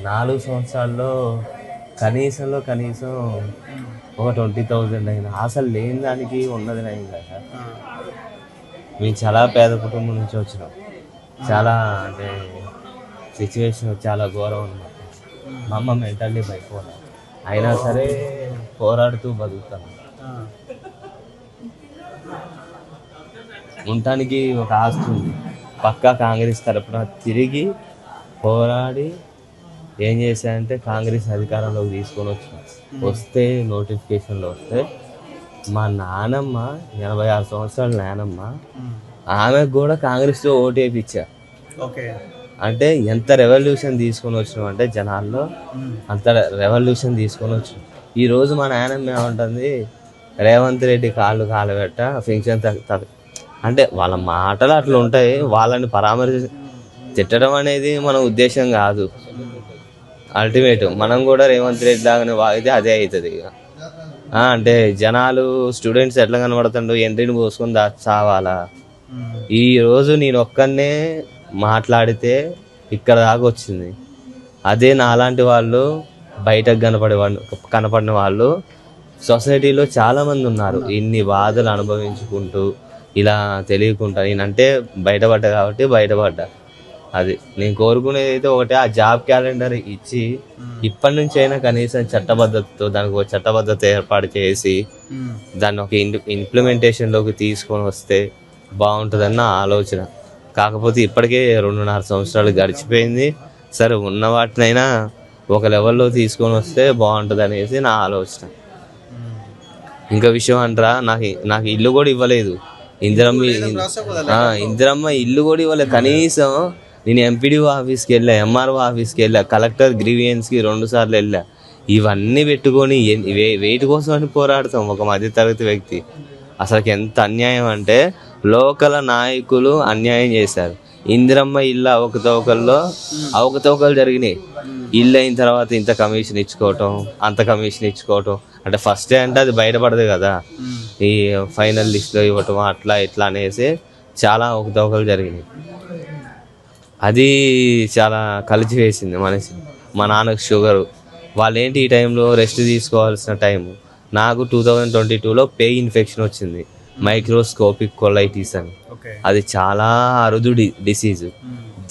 4 సంవత్సరాల్లో కనీసం ఒక 20,000 అయినా అసలు లేని దానికి ఉన్నది నయం కదా. మేము చాలా పేద కుటుంబం నుంచి వచ్చినాం. చాలా అంటే సిచ్యువేషన్ చాలా ఘోరం అనమాట. మా అమ్మ మెంటల్లీ బైపోలర్ అయినా సరే పోరాడుతూ బతుకుతాను. ఉండటానికి ఒక ఆస్తి ఉంది. పక్కా కాంగ్రెస్ తరపున తిరిగి పోరాడి ఏం చేశానంటే కాంగ్రెస్ అధికారంలోకి తీసుకొని వస్తే నోటిఫికేషన్లో వస్తే మా నానమ్మ 86 సంవత్సరాల నానమ్మ ఆమెకు కూడా కాంగ్రెస్లో ఓటు వేయించా. అంటే ఎంత రెవల్యూషన్ తీసుకొని వచ్చినాం అంటే జనాల్లో అంత రెవల్యూషన్ తీసుకొని వచ్చినాం. ఈరోజు మా నాయనమ్మ ఏమంటుంది, రేవంత్ రెడ్డి కాళ్ళు కాలబెట్ట పెన్షన్ అంటే వాళ్ళ మాటలు అట్లా ఉంటాయి. వాళ్ళని తిట్టడం అనేది మన ఉద్దేశం కాదు. అల్టిమేట్ మనం కూడా రేవంత్ రెడ్డి లాగానే వాగితే అదే అవుతుంది. ఇక అంటే జనాలు స్టూడెంట్స్ ఎట్లా కనబడుతుండో ఎంట్రీని పోసుకొని చావాలా. ఈరోజు నేను ఒక్కనే మాట్లాడితే ఇక్కడ దాకా వచ్చింది. అదే నాలాంటి వాళ్ళు బయటకు కనపడిన వాళ్ళు సొసైటీలో చాలామంది ఉన్నారు. ఇన్ని బాధలు అనుభవించుకుంటూ ఇలా తెలియకుండా నేనంటే బయటపడ్డా కాబట్టి బయటపడ్డా. అది నేను కోరుకునేది అయితే ఒకటే, ఆ జాబ్ క్యాలెండర్ ఇచ్చి ఇప్పటి నుంచి అయినా కనీసం చట్టబద్ధతతో దానికి ఒక చట్టబద్ధత ఏర్పాటు చేసి దాన్ని ఒక ఇంప్లిమెంటేషన్లోకి తీసుకొని వస్తే బాగుంటుందన్న ఆలోచన. కాకపోతే ఇప్పటికే 2.5 సంవత్సరాలు గడిచిపోయింది. సరే ఉన్న వాటినైనా ఒక లెవెల్లో తీసుకొని వస్తే బాగుంటుంది అనేసి నా ఆలోచన. ఇంకా విషయం అంటారా, నాకు ఇల్లు కూడా ఇవ్వలేదు. ఇందిరమ్మ ఇల్లు కూడా ఇవ్వలేదు. కనీసం నేను ఎంపీడీఓ ఆఫీస్కి వెళ్ళా, ఎంఆర్ఓ ఆఫీస్కి వెళ్ళా, కలెక్టర్ గ్రీవియన్స్కి 2 సార్లు వెళ్ళా. ఇవన్నీ పెట్టుకొని వెయిట్ కోసం అని పోరాడతాం ఒక మధ్యతరగతి వ్యక్తి. అసలుకి ఎంత అన్యాయం అంటే లోకల్ నాయకులు అన్యాయం చేశారు. ఇందిరమ్మ ఇల్లు అవకతవకలు జరిగినాయి. ఇల్లు అయిన తర్వాత ఇంత కమిషన్ ఇచ్చుకోవటం, అంత కమిషన్ ఇచ్చుకోవటం. అంటే ఫస్టే అంటే అది బయటపడదు కదా, ఈ ఫైనల్ లిస్ట్లో ఇవ్వటం అట్లా ఇట్లా అనేసి చాలా అవకతవకలు జరిగినాయి. అది చాలా కలిసి వేసింది మనిషి. మా నాన్నకు షుగరు, వాళ్ళు ఏంటి ఈ టైంలో రెస్ట్ తీసుకోవాల్సిన టైము. నాకు 2022లో పే ఇన్ఫెక్షన్ వచ్చింది, మైక్రోస్కోపిక్ కొలైటిస్ అని. అది చాలా అరుదు డిసీజు.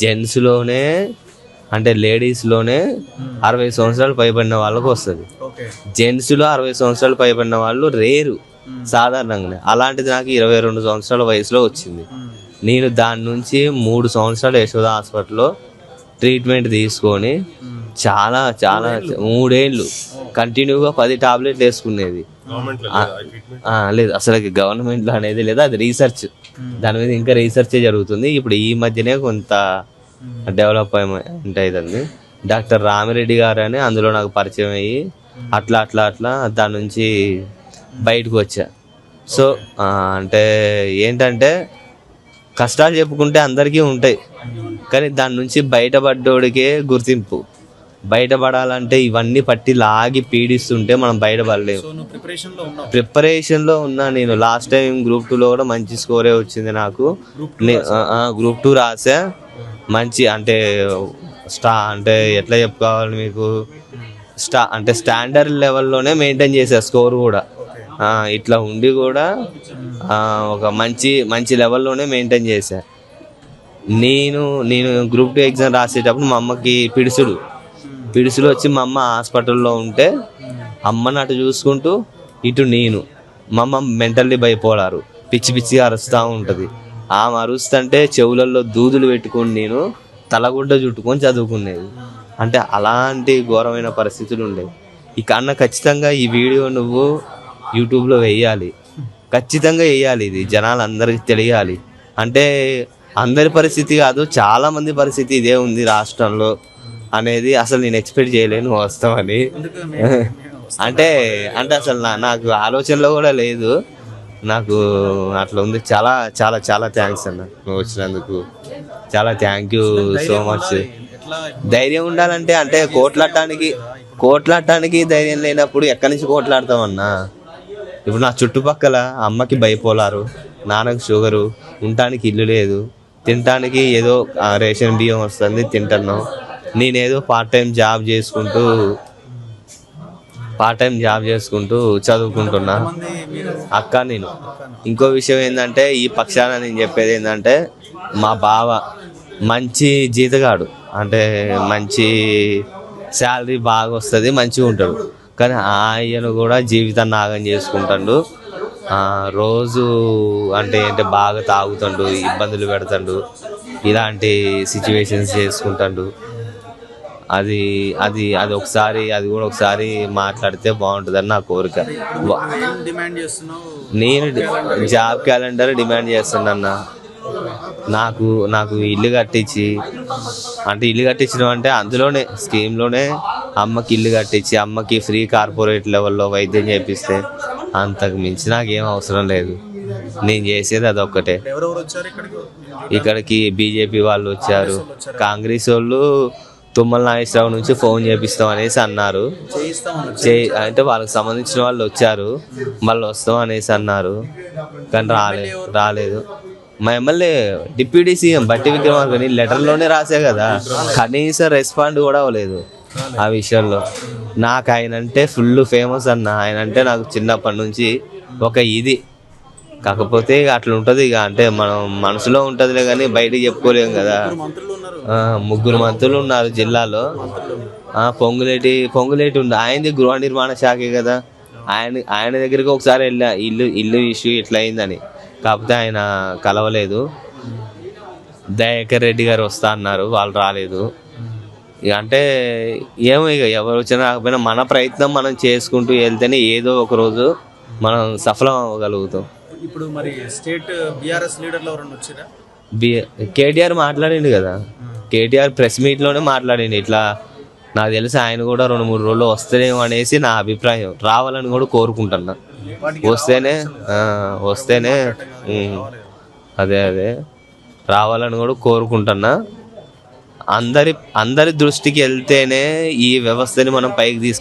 జెంట్స్లోనే అంటే లేడీస్లోనే 60 సంవత్సరాలు పైబడిన వాళ్ళకు వస్తుంది. జెంట్స్లో 60 సంవత్సరాలు పైబడిన వాళ్ళు రేరు సాధారణంగానే. అలాంటిది నాకు 22 సంవత్సరాల వయసులో వచ్చింది. నేను దాని నుంచి 3 సంవత్సరాలు యశోద హాస్పిటల్లో ట్రీట్మెంట్ తీసుకొని చాలా 3 ఏళ్ళు కంటిన్యూగా 10 టాబ్లెట్లు వేసుకునేది. లేదు అసలు గవర్నమెంట్లో అనేది లేదు, అది రీసెర్చ్. దాని మీద ఇంకా రీసెర్చే జరుగుతుంది. ఇప్పుడు ఈ మధ్యనే కొంత డెవలప్మెంట్ అవుతుంది. డాక్టర్ రామిరెడ్డి గారు అని అందులో నాకు పరిచయం అయ్యి అట్లా దాని నుంచి బయటకు వచ్చా. సో అంటే ఏంటంటే కష్టాలు చెప్పుకుంటే అందరికీ ఉంటాయి, కానీ దాని నుంచి బయటపడ్డోడికే గుర్తింపు. బయటపడాలంటే ఇవన్నీ పట్టి లాగి పీడిస్తుంటే మనం బయటపడలేము. ప్రిపరేషన్లో ఉన్నా నేను. లాస్ట్ టైం Group 2లో కూడా మంచి స్కోరే వచ్చింది నాకు. Group 2 రాసా. మంచి అంటే అంటే ఎట్లా చెప్పుకోవాలి మీకు, అంటే స్టాండర్డ్ లెవెల్లోనే మెయింటైన్ చేసా స్కోర్ కూడా. ఇట్లా ఉండి కూడా ఒక మంచి లెవెల్లోనే మెయింటైన్ చేశా. నేను Group 2 ఎగ్జామ్ రాసేటప్పుడు మా అమ్మకి పిడుసులు వచ్చి మా అమ్మ హాస్పిటల్లో ఉంటే అమ్మని అటు చూసుకుంటూ ఇటు నేను, మా అమ్మ మెంటల్లీ బైపోలారు, పిచ్చి అరుస్తూ ఉంటుంది. ఆమె అరుస్తుంటే చెవులలో దూదులు పెట్టుకొని నేను తలగుడ్డ చుట్టుకొని చదువుకునేది. అంటే అలాంటి ఘోరమైన పరిస్థితులు ఉండేవి. ఇక అన్న ఖచ్చితంగా ఈ వీడియో నువ్వు యూట్యూబ్లో వేయాలి, ఖచ్చితంగా వేయాలి. ఇది జనాలందరికీ తెలియాలి. అంటే అందరి పరిస్థితి కాదు, చాలామంది పరిస్థితి ఇదే ఉంది రాష్ట్రంలో అనేది అసలు నేను ఎక్స్పెక్ట్ చేయలేను వస్తామని. అంటే అసలు నాకు ఆలోచనలో కూడా లేదు. నాకు అట్లా ఉంది. చాలా చాలా చాలా థ్యాంక్స్ అన్న, నువ్వు వచ్చినందుకు చాలా థ్యాంక్ యూ సో మచ్. ధైర్యం ఉండాలంటే అంటే కోట్లాడటానికి ధైర్యం లేనప్పుడు ఎక్కడి నుంచి కోట్లాడతామన్నా. ఇప్పుడు నా చుట్టుపక్కల అమ్మకి బైపోలారు, నాన్నకు షుగరు, ఉండటానికి ఇల్లు లేదు, తినటానికి ఏదో రేషన్ బియ్యం వస్తుంది తింటున్నాం. నేనేదో పార్ట్ టైం జాబ్ చేసుకుంటూ చదువుకుంటున్నా అక్క. నేను ఇంకో విషయం ఏంటంటే ఈ పక్షాన నేను చెప్పేది ఏంటంటే మా బావ మంచి జీతగాడు, అంటే మంచి శాలరీ బాగా వస్తుంది, మంచిగా ఉంటాడు. కానీ ఆయన కూడా జీవితాన్ని నాగం చేసుకుంటాడు. రోజు అంటే బాగా తాగుతాడు, ఇబ్బందులు పెడతాడు, ఇలాంటి సిచ్యువేషన్స్ చేసుకుంటాడు. అది అది అది ఒకసారి అది కూడా ఒకసారి మాట్లాడితే బాగుంటుందని నా కోరిక. నేను జాబ్ క్యాలెండర్ డిమాండ్ చేస్తున్నా. నాకు ఇల్లు కట్టించి, అంటే ఇల్లు కట్టించడం అంటే అందులోనే స్కీమ్లోనే అమ్మకి ఇల్లు కట్టించి అమ్మకి ఫ్రీ కార్పొరేట్ లెవెల్లో వైద్యం చేపిస్తే అంతకు మించి నాకేం అవసరం లేదు. నేను చేసేది అదొక్కటే. ఇక్కడికి బీజేపీ వాళ్ళు వచ్చారు, కాంగ్రెస్ వాళ్ళు తుమ్మల నాగేశ్వరరావు నుంచి ఫోన్ చేపిస్తాం అనేసి అన్నారు. అంటే వాళ్ళకి సంబంధించిన వాళ్ళు వచ్చారు, వాళ్ళు వస్తాం అనేసి అన్నారు. కానీ రాలేదు. మా ఎమ్మెల్యే డిప్యూటీ సీఎం బట్టి విక్రమార్కని లెటర్లోనే రాసే కదా, కనీసం రెస్పాండ్ కూడా అవ్వలేదు ఆ విషయంలో. నాకు ఆయన అంటే ఫుల్ ఫేమస్ అన్న. ఆయన అంటే నాకు చిన్నప్పటి నుంచి ఒక ఇది. కాకపోతే అట్లా ఉంటుంది ఇక, అంటే మనం మనసులో ఉంటుందిలే కానీ బయటికి చెప్పుకోలేము కదా. 3 మంత్రులు ఉన్నారు జిల్లాలో. పొంగులేటి ఉంది, ఆయనది గృహ నిర్మాణ శాఖే కదా. ఆయన దగ్గరికి ఒకసారి వెళ్ళా, ఇల్లు ఇష్యూ ఇట్లా అయిందని. కాకపోతే ఆయన కలవలేదు. దయాకర్ రెడ్డి గారు వస్తా అన్నారు, వాళ్ళు రాలేదు. ఇక అంటే ఏమో, ఇక ఎవరు వచ్చినా రాకపోయినా మన ప్రయత్నం మనం చేసుకుంటూ వెళ్తేనే ఏదో ఒక రోజు మనం సఫలం అవ్వగలుగుతాం. ఇప్పుడు మరి స్టేట్ బీఆర్ఎస్ లీడర్లు ఎవరైనా వచ్చారా? కేటీఆర్ మాట్లాడిండు కదా, కేటీఆర్ ప్రెస్ మీట్లోనే మాట్లాడిండు. ఇట్లా నాకు తెలిసి ఆయన కూడా 2-3 రోజులు వస్తేనేమో అనేసి నా అభిప్రాయం. రావాలని కూడా కోరుకుంటున్నా. వస్తేనే అదే రావాలని కూడా కోరుకుంటున్నా. అందరి దృష్టికి వెళ్తేనే ఈ వ్యవస్థని మనం పైకి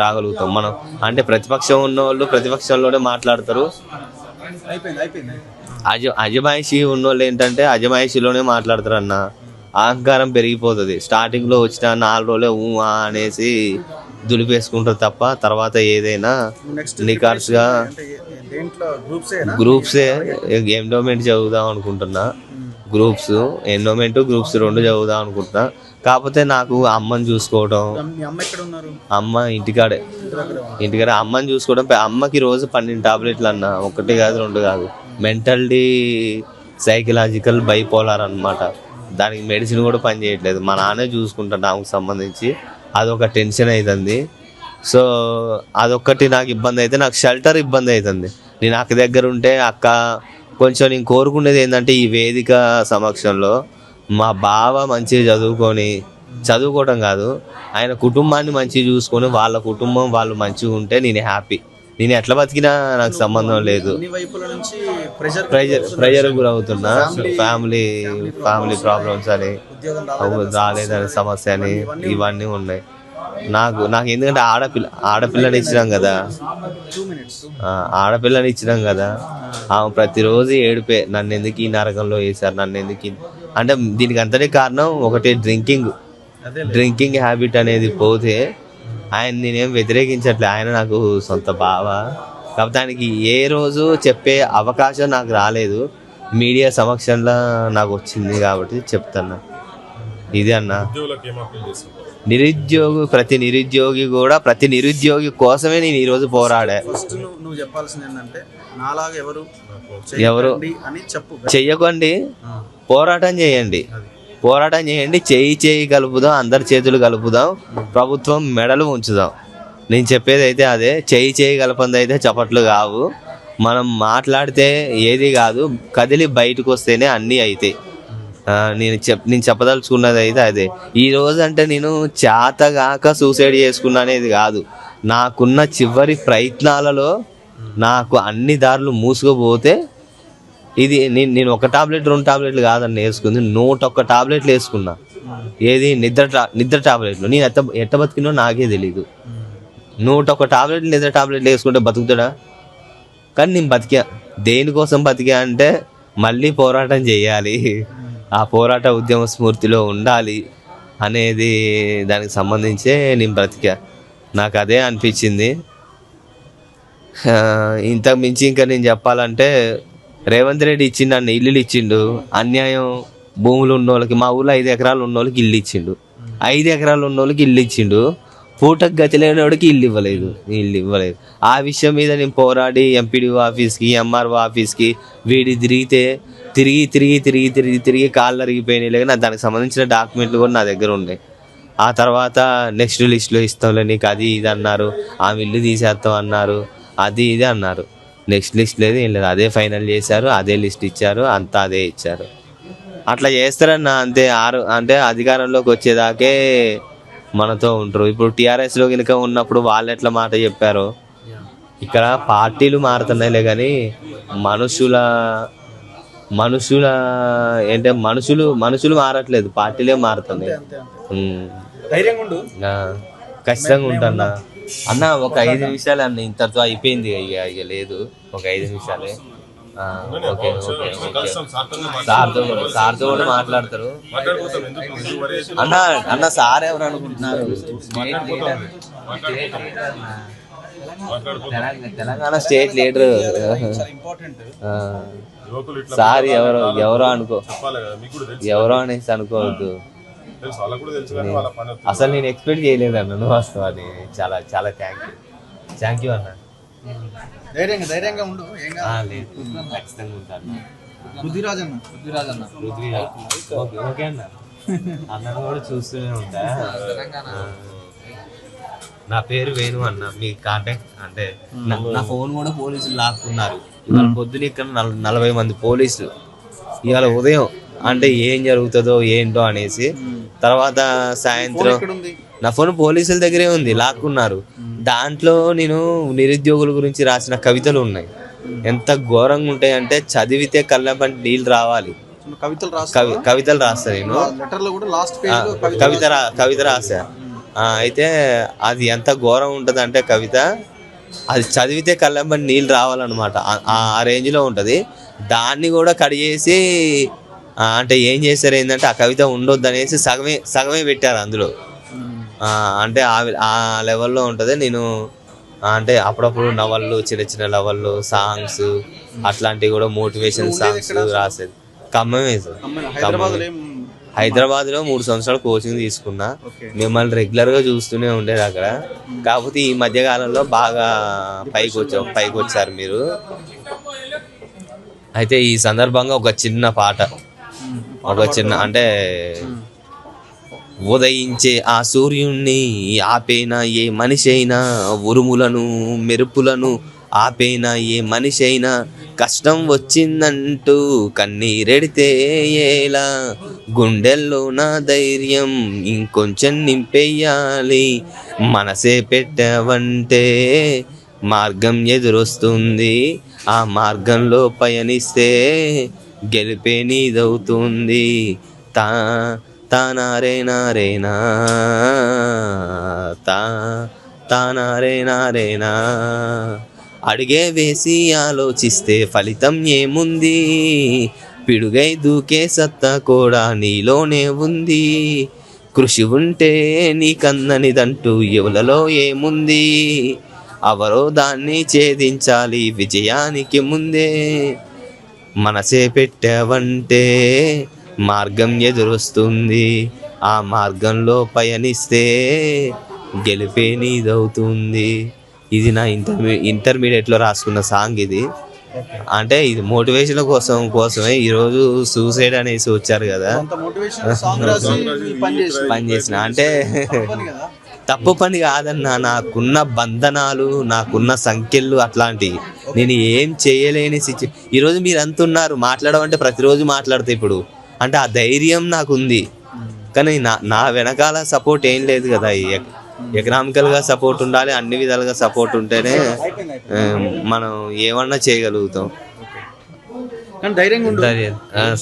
రాగలుగుతాం. మనం అంటే ప్రతిపక్షం ఉన్న వాళ్ళు ప్రతిపక్షంలోనే మాట్లాడతారు. అజమాయిషీ ఉన్నోళ్ళు ఏంటంటే అజమాయిషీలోనే మాట్లాడతారు అన్న. అహంకారం పెరిగిపోతుంది. స్టార్టింగ్లో వచ్చిన 4 రోజులే అనేసి దులిపేసుకుంటారు తప్ప తర్వాత ఏదైనా నికార్స్గా గ్రూప్సే ఎండోమెంట్ చదువుదాం అనుకుంటున్నా. ఎండోమెంట్ గ్రూప్స్ 2 చదువుదాం అనుకుంటున్నా. కాకపోతే నాకు అమ్మని చూసుకోవడం, అమ్మ ఇంటికాడ అమ్మని చూసుకోవడం. అమ్మకి రోజు 12 టాబ్లెట్లు అన్న, 1 కాదు 2 కాదు. మెంటల్లీ సైకలాజికల్ బైపోలార్ అన్నమాట. దానికి మెడిసిన్ కూడా పని చేయట్లేదు. మా నాన్నే చూసుకుంటాను నాకు సంబంధించి. అదొక టెన్షన్ అవుతుంది. సో అదొక్కటి నాకు ఇబ్బంది అయితే, నాకు షెల్టర్ ఇబ్బంది అవుతుంది. నేను అక్క దగ్గర ఉంటే అక్క కొంచెం నేను కోరుకునేది ఏంటంటే ఈ వేదిక సమక్షంలో మా బావ మంచిగా చదువుకోవడం కాదు, ఆయన కుటుంబాన్ని మంచిగా చూసుకొని వాళ్ళ కుటుంబం వాళ్ళు మంచిగా ఉంటే నేను హ్యాపీ. నేను ఎట్లా బతికినా నాకు సంబంధం లేదు. ప్రెజర్ గురవుతున్నా. ఫ్యామిలీ ప్రాబ్లమ్స్ అని, రాలేదని సమస్య అని, ఇవన్నీ ఉన్నాయి నాకు. ఎందుకంటే ఆడపిల్లని ఇచ్చినాం కదా, ఆమె ప్రతిరోజు ఏడిపే, నన్ను ఎందుకు ఈ నరకంలో వేశారు, నన్ను ఎందుకు. అంటే దీనికి అంతనే కారణం ఒకటి డ్రింకింగ్ హ్యాబిట్ అనేది పోతే. ఆయన నేనేం వ్యతిరేకించట్లే, ఆయన నాకు సొంత బావ. కాకపోతే ఆయనకి ఏ రోజు చెప్పే అవకాశం నాకు రాలేదు. మీడియా సమక్షంలో నాకు వచ్చింది కాబట్టి చెప్తున్నా. ఇది అన్న, ప్రతి నిరుద్యోగి కోసమే నేను ఈరోజు పోరాడా. నువ్వు చెప్పాల్సింది ఏంటంటే నాలాగా ఎవరు చెయ్యకండి, పోరాటం చేయండి, చేయి కలుపుదాం, అందరి చేతులు కలుపుదాం, ప్రభుత్వం మెడలు ఉంచుదాం. నేను చెప్పేది అయితే అదే. చేయి కలపంది అయితే చప్పట్లు కావు. మనం మాట్లాడితే ఏది కాదు, కదిలి బయటకు వస్తేనే అన్నీ అవుతాయి. నేను చెప్పదలుచుకున్నది అయితే అదే. ఈ రోజు అంటే నేను చేతగాక సూసైడ్ చేసుకున్నా అనేది కాదు. నాకున్న చివరి ప్రయత్నాలలో నాకు అన్ని దారులు మూసుకుపోతే ఇది నేను 1 టాబ్లెట్ 2 టాబ్లెట్లు కాదని వేసుకుంది, 101 టాబ్లెట్లు వేసుకున్నా. ఏది నిద్ర టాబ్లెట్లు. నేను ఎట్ట బతికినో నాకే తెలీదు. 101 టాబ్లెట్లు నిద్ర టాబ్లెట్లు వేసుకుంటే బతుకుతాడా? కానీ నేను బతికా. దేనికోసం బతికా అంటే మళ్ళీ పోరాటం చేయాలి, ఆ పోరాట ఉద్యమ స్ఫూర్తిలో ఉండాలి. అనేది దానికి సంబంధించే నేను బ్రతికా. నాకు అదే అనిపించింది. ఇంతకు మించి ఇంకా నేను చెప్పాలంటే రేవంత్ రెడ్డి ఇచ్చిండు, అన్న ఇల్లులు ఇచ్చిండు. అన్యాయం భూములు ఉన్న వాళ్ళకి, మా ఊళ్ళో 5 ఎకరాలు ఉన్న వాళ్ళకి ఇల్లు ఇచ్చిండు, 5 ఎకరాలు ఉన్న వాళ్ళకి ఇల్లు ఇచ్చిండు. పూటకు గతి లేనివాడికి ఇల్లు ఇవ్వలేదు. ఆ విషయం మీద నేను పోరాడి ఎంపీడీఓ ఆఫీస్కి, ఎంఆర్ఓ ఆఫీస్కి వీడి తిరిగి కాళ్ళు అరిగిపోయినాయి. లేక దానికి సంబంధించిన డాక్యుమెంట్లు కూడా నా దగ్గర ఉన్నాయి. ఆ తర్వాత నెక్స్ట్ లిస్ట్లో ఇస్తాంలే నీకు అది ఇది అన్నారు, ఆమె ఇల్లు తీసేస్తాం అన్నారు, అది ఇది అన్నారు. నెక్స్ట్ లిస్ట్ లేదు, ఏం లేదు, అదే ఫైనల్ చేశారు, అదే లిస్ట్ ఇచ్చారు, అంతా అదే ఇచ్చారు. అట్లా చేస్తారన్న అంతే. అంటే అధికారంలోకి వచ్చేదాకే మనతో ఉంటారు. ఇప్పుడు టీఆర్ఎస్లో కనుక ఉన్నప్పుడు వాళ్ళు ఎట్లా మాట చెప్పారో, ఇక్కడ పార్టీలు మారుతున్నాయిలే కానీ మనుషుల ఏంటంటే మనుషులు మారట్లేదు, పార్టీలే మారుతున్నాయి. ఖచ్చితంగా ఉంటాన్నా అన్న. ఒక 5 నిమిషాలు అన్న, ఇంతతో అయిపోయింది. ఇక లేదు, ఒక 5 నిమిషాలే. ఓకే సార్తో కూడా మాట్లాడతారు అన్న. సార్ ఎవరు అనుకుంటున్నారు? Telangana state leader sir. ఎవరో అనేసి అనుకోవద్దు. అసలు నేను ఎక్స్పెక్ట్ చేయలేదు అన్న, నువ్వు వస్తావు అని. చాలా చాలా థ్యాంక్ యూ అన్న. ధైర్యంగా ఉండు. లేదు, ఖచ్చితంగా ఉంటాను. ఓకే అన్న. అన్నను కూడా చూస్తూనే ఉంటా. నా పేరు వేణు అన్న. మీ కాంటాక్ట్ అంటే నా ఫోన్ కూడా పోలీసులు లాక్కున్నారు. ఇవాళ పొద్దున ఇక్కడ 40 మంది పోలీసులు. ఇవాళ ఉదయం అంటే ఏం జరుగుతుందో ఏంటో అనేసి, తర్వాత సాయంత్రం నా ఫోన్ పోలీసుల దగ్గరే ఉంది, లాక్కున్నారు. దాంట్లో నేను నిరుద్యోగుల గురించి రాసిన కవితలు ఉన్నాయి. ఎంత ఘోరంగా ఉంటాయి అంటే చదివితే కళ్ళంటి నీళ్ళు రావాలి. కవితలు రాస్తా నేను, కవిత రాసా. అయితే అది ఎంత ఘోరం ఉంటుంది అంటే కవిత, అది చదివితే కళ్ళంటి నీళ్ళు రావాలన్నమాట. ఆ రేంజ్లో ఉంటుంది. దాన్ని కూడా కడిగేసి అంటే ఏం చేశారు ఏంటంటే ఆ కవిత ఉండొద్దు అనేసి సగమే పెట్టారు అందులో. అంటే ఆ లెవెల్లో ఉంటుంది. నేను అంటే అప్పుడప్పుడు నవళ్ళు, చిన్న నవళ్ళు, సాంగ్స్ అట్లాంటివి కూడా, మోటివేషన్ సాంగ్స్ రాసేది. ఖమ్మమే సార్. హైదరాబాద్లో 3 సంవత్సరాలు కోచింగ్ తీసుకున్నా. మిమ్మల్ని రెగ్యులర్గా చూస్తూనే ఉండేది అక్కడ. కాకపోతే ఈ మధ్యకాలంలో బాగా పైకి వచ్చారు మీరు. అయితే ఈ సందర్భంగా ఒక చిన్న పాట, అంటే ఉదయించే ఆ సూర్యుణ్ణి ఆపేనా ఏ మనిషి అయినా, ఉరుములను మెరుపులను ఆపేనా ఏ మనిషి అయినా, కష్టం వచ్చిందంటూ కన్నీరెడితే ఎలా, గుండెల్లో నా ధైర్యం ఇంకొంచెం నింపేయాలి, మనసే పెట్టవంటే మార్గం ఎదురొస్తుంది, ఆ మార్గంలో పయనిస్తే గెలిపే నీదవుతుంది. తానారేనా అడిగే వేసి ఆలోచిస్తే ఫలితం ఏముంది, పిడుగై దూకే సత్తా కూడా నీలోనే ఉంది, కృషి ఉంటే నీకందనిదంటూ యువలలో ఏముంది, అవరోధాన్ని ఛేదించాలి విజయానికి ముందే, మనసే పెట్టావంటే మార్గం ఎదురొస్తుంది, ఆ మార్గంలో పయనిస్తే గెలిపే నీదవుతుంది. ఇది నా ఇంటర్మీడియట్లో రాసుకున్న సాంగ్ ఇది. అంటే ఇది మోటివేషన్ కోసమే. ఈరోజు సూసైడ్ అనేసి వచ్చారు కదా, పని చేసిన అంటే తప్పు పని కాదన్న. నాకున్న బంధనాలు, నాకున్న సంఖ్యలు అట్లాంటివి. నేను ఏం చేయలేని ఈరోజు మీరు అంటున్నారు మాట్లాడమంటే ప్రతిరోజు మాట్లాడతా ఇప్పుడు. అంటే ఆ ధైర్యం నాకుంది. కానీ నా వెనకాల సపోర్ట్ ఏం లేదు కదా. ఎకనామికల్గా సపోర్ట్ ఉండాలి, అన్ని విధాలుగా సపోర్ట్ ఉంటేనే మనం ఏమన్నా చేయగలుగుతాం.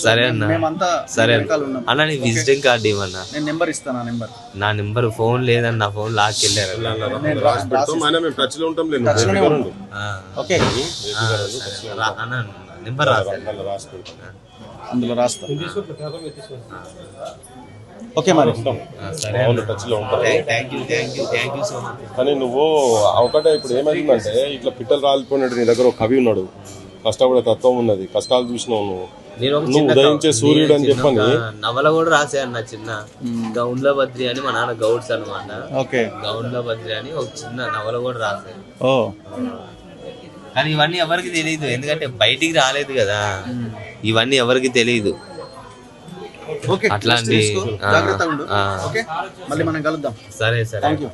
సరే అన్న. సరే అన్న, నీ విజిటింగ్ కార్డు ఇవ్వన్నా. నా నెంబర్ ఫోన్ లేదన్న, నా ఫోన్ లాక్కెళ్ళారు. నెంబర్ అందులో రాస్తా. ఓకే మరి. సరే టచ్ లో ఉంటారు. Thank you so much. కానీ నువ్వు ఒకటే ఇప్పుడు ఏమైందంటే ఇట్లా పిట్టలు రాలిపోయినట్టు నీ దగ్గర ఒక కవి ఉన్నాడు, కష్టపడే తత్వం ఉన్నది, కష్టాలు చూసినావు నువ్వు, నేను ఒక నువ్వు చిన్న ఉదయించే సూర్యుడు అని చెప్పని నవల కూడా రాసే అన్న చిన్న గౌండ్ల బద్రి అని మా నాన్న గౌడ్స్ అనమాట. ఓకే. గౌండ్ల బద్రి అని ఒక చిన్న నవల కూడా రాసే. ఓ కానీ ఇవన్నీ ఎవరికి తెలియదు, ఎందుకంటే బయటికి రాలేదు కదా, ఇవన్నీ ఎవరికి తెలియదు. ఓకే, అట్లాంటి జాగ్రత్తగా ఉండు. ఓకే, మళ్ళీ మనం కలుద్దాం. సరే సరే, థ్యాంక్ యూ,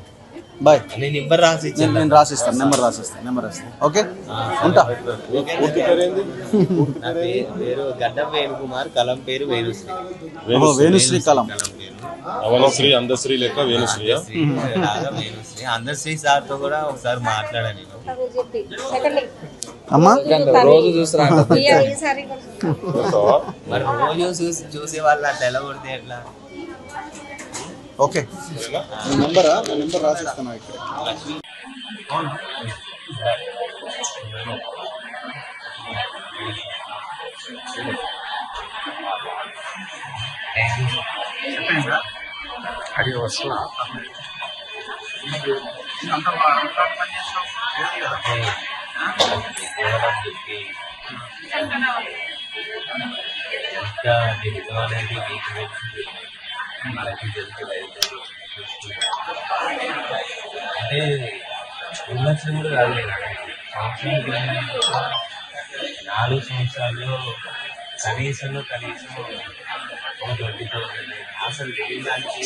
బాయ్. నేను నెంబర్ రాసి ఇచ్చాను. నేను రాసిస్తాను, నెంబర్ రాసిస్తాను. ఓకే, ఉంటా. పూర్తి పేరేంది? నా పేరు గడ్డం వేణుకుమార్, కలం పేరు వేణుశ్రీ. వేణుశ్రీ కలం. అవనశ్రీ అందశ్రీ లెక్క వేణుశ్రీయా? వేణుశ్రీ అందశ్రీ సార్ తో కూడా ఒకసారి మాట్లాడా నేను. అమ్మా రోజు చూస్తున్నా మరి రోజు చూసే వాళ్ళు అట్లా ఎలా కొడితే ఎట్లా? ఓకే, నెంబర్ రాసిస్తాను ఇక్కడ. అది వస్తున్నా అంటే నిర్లక్ష్యం కూడా కాదు. సంవత్సరానికి 4 సంవత్సరాల్లో కనీసం ఒక 20,000 అసలు తెలియడానికి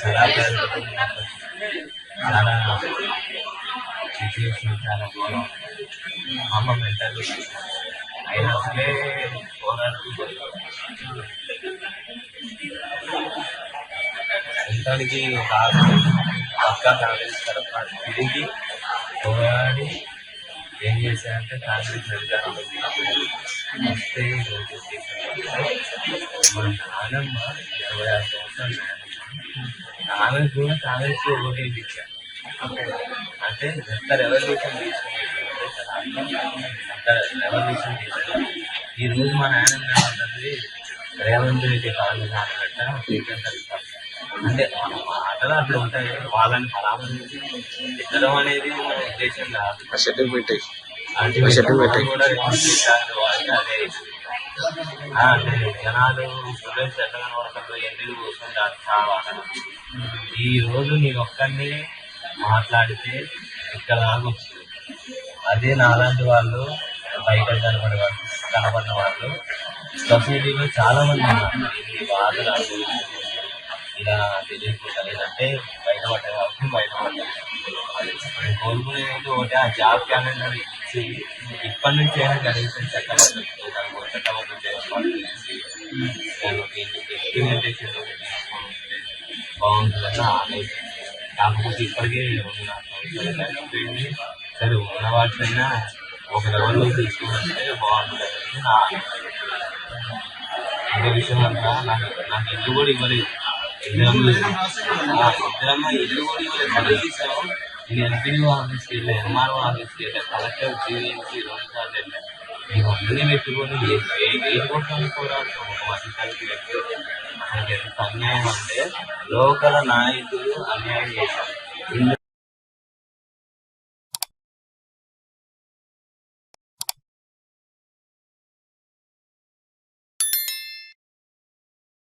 చాలా సిచ్యువేషన్ చాలా అమ్మ మెంటల్ అయినా అసలే పోరాడుతూ ఇంటానికి పక్కా కాంగ్రెస్ తరఫున తిరిగి పోరాడి ఏం చేశారంటే కాంగ్రెస్ అధికారంలో వస్తే మన నాన్నమ్మ 26 సంవత్సరాలు ఆమె కూడా కాంగ్రెస్ ఓటు ఇచ్చారు. అంటే ఎంత రెవల్యూషన్ రెవల్యూషన్ తీసుకుని ఈ రోజు మా నాయనమ్మ ఏమంటుంది, రేవంత్ రెడ్డి కాళ్ళు కానబెట్ట అంటే మాటలు అట్లా ఉంటాయి. వాళ్ళని పరామర్శించి తిట్టడం అనేది మన ఉద్దేశం కాదు. కూడా అదే జనాలు స్టూడెంట్స్ ఎట్లా కనబడతారు, ఎందుకు కూర్చుంటారు కావాలి. ఈ రోజు నేను ఒక్కరిని మాట్లాడితే ఇక్కడ వచ్చింది. అదే నాలాంటి వాళ్ళు బయట కనబడిన వాళ్ళు సొసైటీలో చాలా మంది ఉన్నారు. ఈ బాధలు అనుభవించి ఇలా తెలియకుండా లేదంటే బయటపడ్డాయి కాబట్టి బయటపడ్డాయి. కోరుకునేది ఒకటి, ఆ జాబ్ క్యాలెండర్ ఇచ్చి ఇప్పటి నుంచి అయినా కనీసం చట్టబద్ధ చేసుకోవాలి చేసి ఇంప్లిమెంటేషన్ తీసుకుంటే బాగుంటుందని ఆలోచన. కాకపోతే ఇప్పటికే 2 సంవత్సరాలు సరే ఉన్న వాటికైనా ఒక లెవెల్లో తీసుకుంటే బాగుంటుంది నా ఇంకో విషయం అంతా నాకు ఇల్లు కూడా ఇవ్వలేదు. ఇద్దరమ్మ ఇల్లు కూడా ఇవ్వలేదు. కనీసం నేను ఎంపీడీఓ ఆఫీస్కి వెళ్ళా, ఎంఆర్ఓ ఆఫీస్కి వెళ్ళా, కలెక్టర్ జీవీఎంసీ 2 సార్లు వెళ్ళా. ఇవన్నీ పెట్టుకొని ఏం కోసం పోరాడుతాం ఒక అధికారికి వ్యక్తి. అసలు ఎంత అన్యాయం అంటే లోకల్ నాయకులు అన్యాయం చేశారు.